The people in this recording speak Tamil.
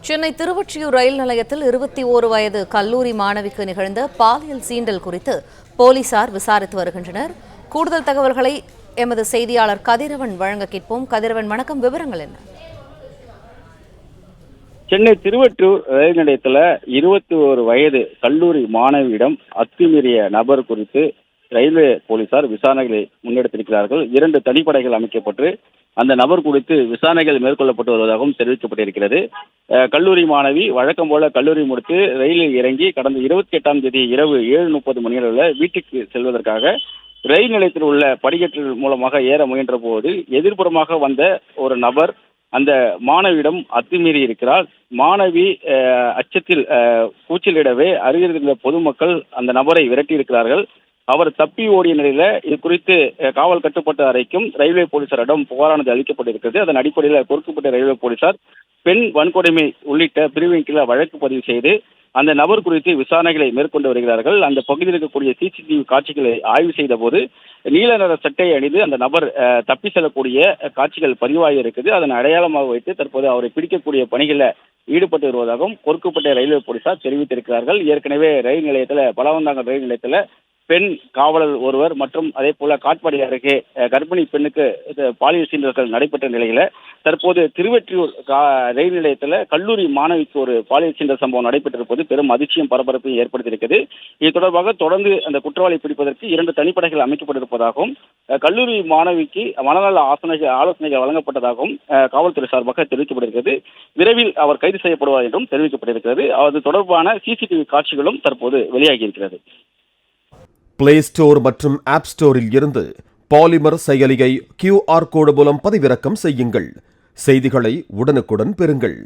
சென்னை திருவொற்றியூர் ரயில் நிலையத்தில் 21 வயது கல்லூரி மாணவிக்கு நிகழ்ந்த பாலியல் சீண்டல் குறித்து போலீசார் விசாரித்து வருகின்றனர். கூடுதல் தகவல்களை எமது செய்தியாளர் கதிரவன் வழங்க கேட்போம். கதிரவன், வணக்கம். விவரங்கள் என்ன? சென்னை திருவொற்றியூர் ரயில் நிலையத்தில் 21 வயது கல்லூரி மாணவியிடம் அத்துமீறிய நபர் குறித்து ரயில்வே போலீசார் விசாரணைகளை முன்னெடுத்திருக்கிறார்கள். 2 தனிப்படைகள் அமைக்கப்பட்டு அந்த நபர் குறித்து விசாரணைகள் மேற்கொள்ளப்பட்டு வருவதாகவும் தெரிவிக்கப்பட்டிருக்கிறது. கல்லூரி மாணவி வழக்கம் போல கல்லூரி முடித்து ரயிலில் இறங்கி கடந்த 28ஆம் தேதி இரவு 7:30 மணியளவில் வீட்டுக்கு செல்வதற்காக ரயில் நிலையத்தில் உள்ள படிக்கட்டு மூலமாக ஏற முயன்ற போது எதிர்ப்புறமாக வந்த ஒரு நபர் அந்த மாணவியிடம் அத்துமீறி இருக்கிறார். மாணவி அச்சத்தில் கூச்சலிடவே அருகில் இருந்த பொதுமக்கள் அந்த நபரை விரட்டி இருக்கிறார்கள். அவர் தப்பி ஓடிய நிலையில இது குறித்து காவல் கட்டுப்பாட்டு அறைக்கும் ரயில்வே போலீசாரிடம் புகாரானது அளிக்கப்பட்டிருக்கிறது. அதன் அடிப்படையில் கொடுக்கப்பட்ட ரயில்வே போலீசார் பெண் வன்கொடுமை உள்ளிட்ட பிரிவின் கீழே வழக்கு பதிவு செய்து அந்த நபர் குறித்து விசாரணைகளை மேற்கொண்டு வருகிறார்கள். அந்த பகுதியில் இருக்கக்கூடிய சிசிடிவி காட்சிகளை ஆய்வு செய்த போது நீல நிற சட்டை அணிந்து அந்த நபர் தப்பி செல்லக்கூடிய காட்சிகள் பதிவாகி இருக்குது. அதன் அடையாளமாக வைத்து தற்போது அவரை பிடிக்கக்கூடிய பணிகளில் ஈடுபட்டு வருவதாகவும் கொடுக்கப்பட்ட ரயில்வே போலீசார் தெரிவித்திருக்கிறார்கள். ஏற்கனவே ரயில் நிலையத்தில் பலவந்தாங்கல் ரயில் நிலையத்தில் பெண் காவலர் ஒருவர் மற்றும் அதே போல காட்பாடி அருகே கர்ப்பிணி பெண்ணுக்கு பாலியல் சீண்டல்கள் நடைபெற்ற நிலையில தற்போது திருவொற்றியூர் ரயில் நிலையத்தில் கல்லூரி மாணவிக்கு ஒரு பாலியல் சீண்டல் சம்பவம் நடைபெற்றிருப்பது பெரும் அதிர்ச்சியும் பரபரப்பையும் ஏற்படுத்தியிருக்கிறது. இது தொடர்பாக தொடர்ந்து அந்த குற்றவாளி பிடிப்பதற்கு 2 தனிப்படைகள் அமைக்கப்பட்டிருப்பதாகவும் கல்லூரி மாணவிக்கு மனநல ஆலோசனைகள் வழங்கப்பட்டதாகவும் காவல்துறை சார்பாக தெரிவிக்கப்பட்டிருக்கிறது. விரைவில் அவர் கைது செய்யப்படுவார் என்றும் தெரிவிக்கப்பட்டிருக்கிறது. அது தொடர்பான சிசிடிவி காட்சிகளும் தற்போது வெளியாகியிருக்கிறது. பிளே ஸ்டோர் மற்றும் ஆப் ஸ்டோரில் இருந்து பாலிமர் செயலியை QR கோடு மூலம் பதிவிறக்கம் செய்யுங்கள். செய்திகளை உடனுக்குடன் பெறுங்கள்.